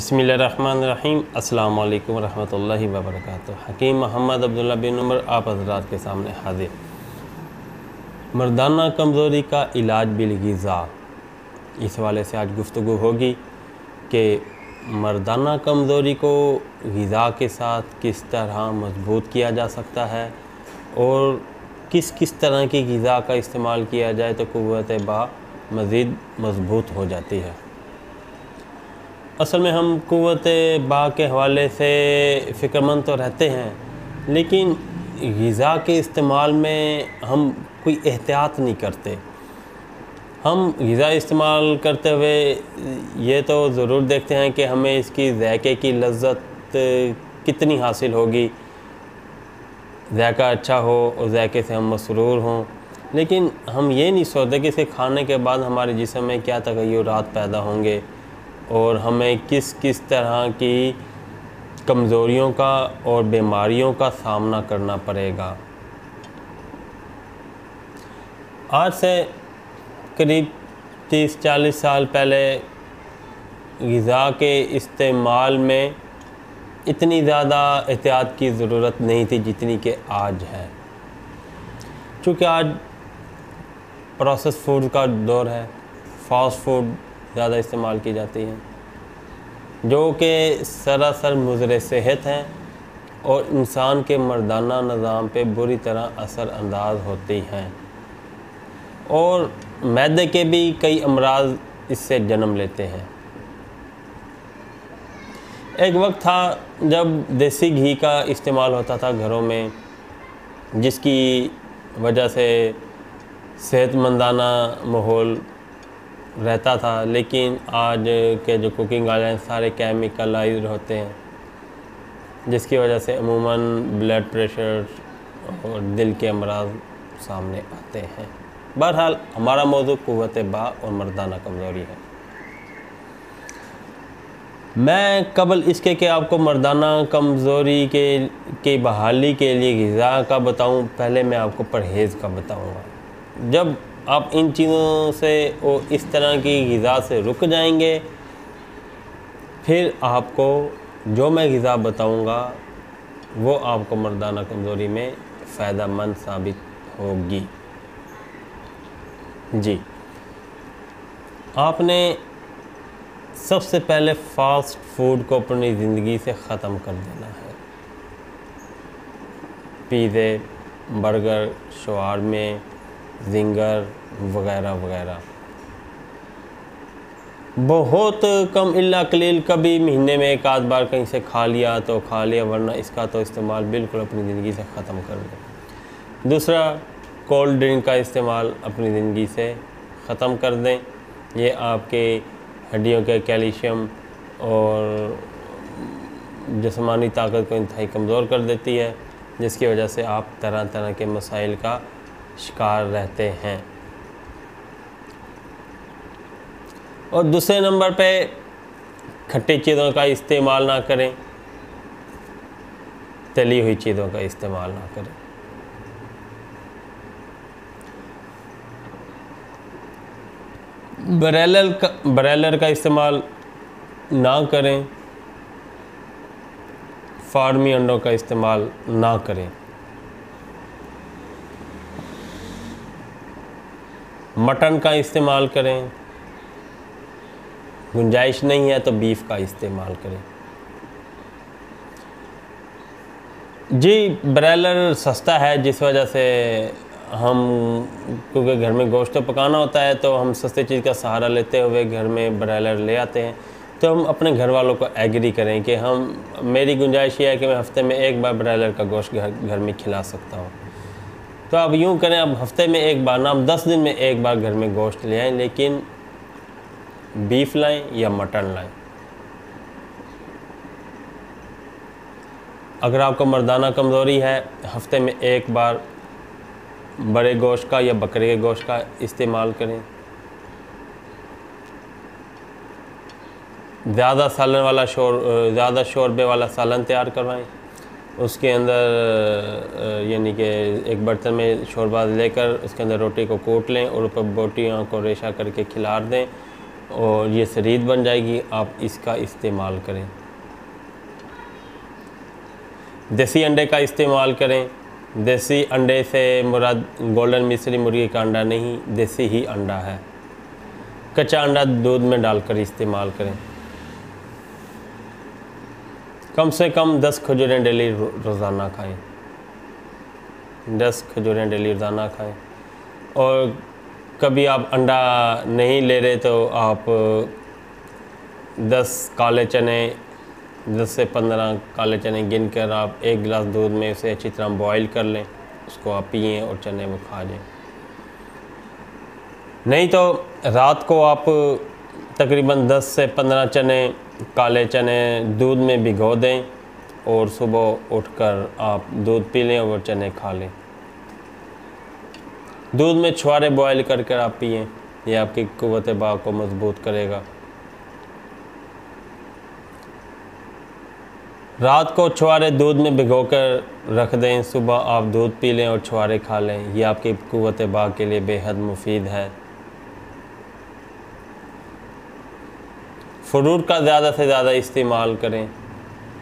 बिस्मिल्लाहिर्रहमानिर्रहीम। अस्सलाम वालेकुम रहमतुल्लाहि व बरकातुहू। हकीम मोहम्मद अब्दुल्ला बिन उमर आप हज़रात के सामने हाजिर। मर्दाना कमज़ोरी का इलाज बिल ग़िज़ा, इस हवाले से आज गुफ्तगू होगी कि मर्दाना कमज़ोरी को ग़िज़ा के साथ किस तरह मजबूत किया जा सकता है और किस किस तरह की ग़िज़ा का इस्तेमाल किया जाए तो क़ुव्वत बा मज़ीद मजबूत हो जाती है। असल में हम क़ुव्वत बा के हवाले से फ़िक्रमंद तो रहते हैं, लेकिन ग़िज़ा के इस्तेमाल में हम कोई एहतियात नहीं करते। हम ग़िज़ा इस्तेमाल करते हुए ये तो ज़रूर देखते हैं कि हमें इसकी ज़ायक़े की लज़्ज़त कितनी हासिल होगी, ज़ायक़ा अच्छा हो और ज़ायक़े से हम मसरूर हों, लेकिन हम ये नहीं सोचते कि इसे खाने के बाद हमारे जिस्म में क्या तग़य्युरात पैदा होंगे और हमें किस किस तरह की कमज़ोरियों का और बीमारियों का सामना करना पड़ेगा। आज से करीब 30-40 साल पहले ग़िज़ा के इस्तेमाल में इतनी ज़्यादा एहतियात की ज़रूरत नहीं थी जितनी कि आज है। चूँकि आज प्रोसेस फूड का दौर है, फ़ास्ट फूड ज़्यादा इस्तेमाल की जाती हैं जो कि सरासर मुज़र सेहत हैं और इंसान के मर्दाना निज़ाम पे बुरी तरह असर अंदाज होती हैं और मैदे के भी कई अमराज इससे जन्म लेते हैं। एक वक्त था जब देसी घी का इस्तेमाल होता था घरों में, जिसकी वजह से सेहतमंदाना माहौल रहता था, लेकिन आज के जो कुकिंग ऑयल हैं सारे केमिकलाइज्ड होते हैं, जिसकी वजह से अमूमन ब्लड प्रेशर और दिल के अमराज सामने आते हैं। बहरहाल हमारा मौजू क़ुव्वत बा और मर्दाना कमज़ोरी है। मैं कबल इसके कि आपको मर्दाना कमज़ोरी के बहाली के लिए ग़िज़ा का बताऊं, पहले मैं आपको परहेज़ का बताऊंगा। जब आप इन चीज़ों से और इस तरह की ग़िज़ा से रुक जाएंगे, फिर आपको जो मैं ग़िज़ा बताऊंगा वो आपको मर्दाना कमज़ोरी में फ़ायदेमंद साबित होगी। जी, आपने सबसे पहले फ़ास्ट फूड को अपनी ज़िंदगी से ख़त्म कर देना है। पिज़्ज़े, बर्गर, शवारमे, ज़िंगर वगैरह वगैरह बहुत कम इल्ला कलील कभी महीने में एक आध बार कहीं से खा लिया तो खा लिया, वरना इसका तो इस्तेमाल बिल्कुल अपनी ज़िंदगी से ख़त्म कर दें। दूसरा, कोल्ड ड्रिंक का इस्तेमाल अपनी ज़िंदगी से ख़त्म कर दें। ये आपके हड्डियों के कैल्शियम और जिस्मानी ताकत को इंतहाई कमज़ोर कर देती है, जिसकी वजह से आप तरह तरह के मसाइल का शिकार रहते हैं। और दूसरे नंबर पे, खट्टी चीज़ों का इस्तेमाल ना करें, तली हुई चीज़ों का इस्तेमाल ना करें। ब्रॉयलर का इस्तेमाल ना करें, फार्मी अंडों का इस्तेमाल ना करें। मटन का इस्तेमाल करें, गुंजाइश नहीं है तो बीफ का इस्तेमाल करें। जी, ब्रॉयलर सस्ता है, जिस वजह से हम, क्योंकि घर में गोश्त तो पकाना होता है, तो हम सस्ती चीज़ का सहारा लेते हुए घर में ब्रॉयलर ले आते हैं। तो हम अपने घर वालों को एग्री करें कि मेरी गुंजाइश ये है कि मैं हफ़्ते में एक बार ब्रॉयलर का गोश्त घर में खिला सकता हूँ। तो अब यूँ करें, अब हफ़्ते में एक बार ना, 10 दिन में एक बार घर में गोश्त ले आएँ, लेकिन बीफ लाएं या मटन लाएं। अगर आपको मर्दाना कमज़ोरी है, हफ़्ते में एक बार बड़े गोश्त का या बकरे के गोश्त का इस्तेमाल करें। ज़्यादा शोरबे वाला सालन तैयार करवाएं। उसके अंदर यानी कि एक बर्तन में शोरबा लेकर उसके अंदर रोटी को कूट लें और ऊपर बोटियों को रेशा करके खिला दें और ये शरीद बन जाएगी, आप इसका इस्तेमाल करें। देसी अंडे का इस्तेमाल करें। देसी अंडे से मुराद गोल्डन मिस्री मुर्गी का अंडा नहीं, देसी ही अंडा है। कच्चा अंडा दूध में डालकर इस्तेमाल करें। कम से कम 10 खजूरें डेली रोज़ाना खाएं। 10 खजूरें डेली रोज़ाना खाएं। और कभी आप अंडा नहीं ले रहे तो आप 10 काले चने, 10 से 15 काले चने गिनकर आप 1 गिलास दूध में उसे अच्छी तरह बॉईल कर लें, उसको आप पिएं और चने में खा लें। नहीं तो रात को आप तकरीबन 10 से 15 चने, काले चने दूध में भिगो दें और सुबह उठकर आप दूध पी लें और चने खा लें। दूध में छुहारे बॉयल कर आप पिएं, ये आपकी कुव्वत बाह को मजबूत करेगा। रात को छुहारे दूध में भिगोकर रख दें, सुबह आप दूध पी लें और छुहारे खा लें, ये आपकी कुव्वत बाह के लिए बेहद मुफीद है। फ्रूट का ज़्यादा से ज़्यादा इस्तेमाल करें,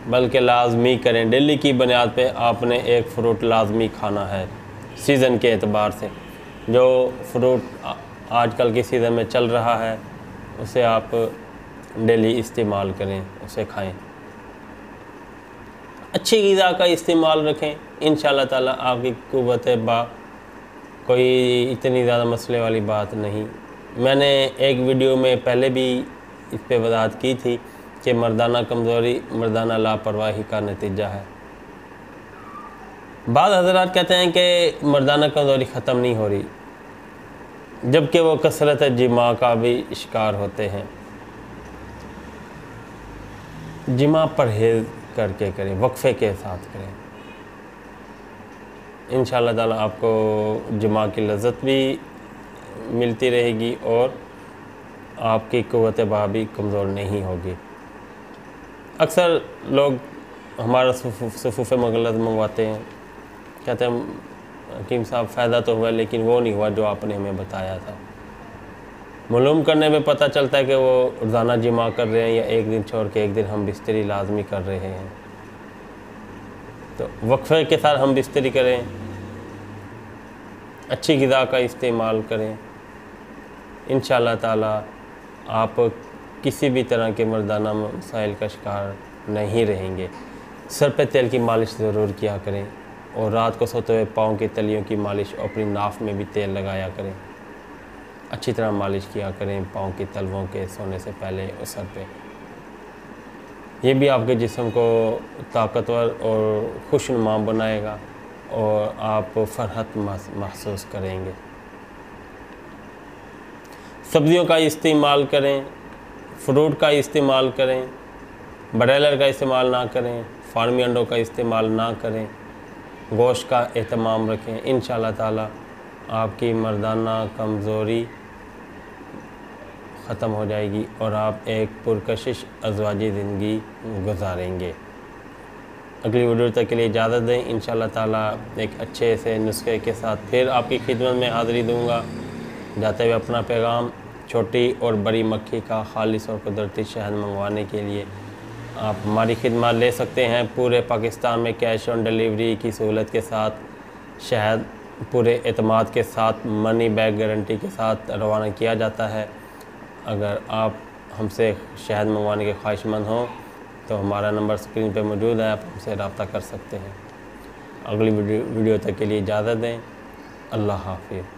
बल्कि लाजमी करें। डेली की बुनियाद पे आपने एक फ़्रूट लाजमी खाना है सीज़न के एतबार से। जो फ्रूट आजकल की सीज़न में चल रहा है उसे आप डेली इस्तेमाल करें, उसे खाएं। अच्छी ग़िज़ा का इस्तेमाल रखें, इंशाअल्लाह ताला आपकी कुव्वत बाह कोई इतनी ज़्यादा मसले वाली बात नहीं। मैंने एक वीडियो में पहले भी इस पे वजाहत की थी कि मर्दाना कमज़ोरी मर्दाना लापरवाही का नतीजा है। बाद हज़रात कहते हैं कि मर्दाना कमज़ोरी ख़त्म नहीं हो रही, जबकि वो कसरत जिमा का भी शिकार होते हैं। जिमा परहेज़ करके करें, वक्फ़े के साथ करें। इंशाअल्लाह ताला आपको जिमा की लज़्ज़त भी मिलती रहेगी और आपकी कुव्वत बाह भी कमज़ोर नहीं होगी। अक्सर लोग हमारा सफ़ूफ़ मगलज़ मंगवाते हैं, कहते हैं हकीम साहब फ़ायदा तो हुआ लेकिन वो नहीं हुआ जो आपने हमें बताया था। मालूम करने में पता चलता है कि वो रोज़ाना जिमा कर रहे हैं या एक दिन छोड़ के एक दिन हम बिस्तरी लाजमी कर रहे हैं। तो वक्फ़े के साथ हम बिस्तरी करें, अच्छी ग़िज़ा का इस्तेमाल करें, इंशाअल्लाह ताला आप किसी भी तरह के मर्दाना मसाइल का शिकार नहीं रहेंगे। सर पे तेल की मालिश ज़रूर किया करें और रात को सोते हुए पाँव की तलियों की मालिश और अपनी नाफ में भी तेल लगाया करें। अच्छी तरह मालिश किया करें पाँव की तलवों के सोने से पहले और सर पे। ये भी आपके जिस्म को ताकतवर और खुशनुमा बनाएगा और आप फरहत महसूस करेंगे। सब्ज़ियों का इस्तेमाल करें, फ्रूट का इस्तेमाल करें, ब्रॉयलर का इस्तेमाल ना करें, फार्मी अंडों का इस्तेमाल ना करें, गोश्त का एहतमाम रखें। इंशाअल्लाह ताला आपकी मर्दाना कमज़ोरी ख़त्म हो जाएगी और आप एक पुरकशिश अज़वाजी ज़िंदगी गुजारेंगे। अगली वीडियो तक के लिए इजाज़त दें। इंशाअल्लाह ताला एक अच्छे से नुस्खे के साथ फिर आपकी खिदमत में हाज़िरी दूँगा। जाते हुए अपना पैगाम, छोटी और बड़ी मक्खी का खालिस और कुदरती शहद मंगवाने के लिए आप हमारी खिदमत ले सकते हैं। पूरे पाकिस्तान में कैश ऑन डिलीवरी की सहूलत के साथ शहद पूरे एतमाद के साथ मनी बैग गारंटी के साथ रवाना किया जाता है। अगर आप हमसे शहद मंगवाने के ख्वाहिशमंद हों तो हमारा नंबर स्क्रीन पे मौजूद है, आप हमसे रब्ता कर सकते हैं। अगली वीडियो तक के लिए इजाज़त दें। अल्लाह हाफ़िज़।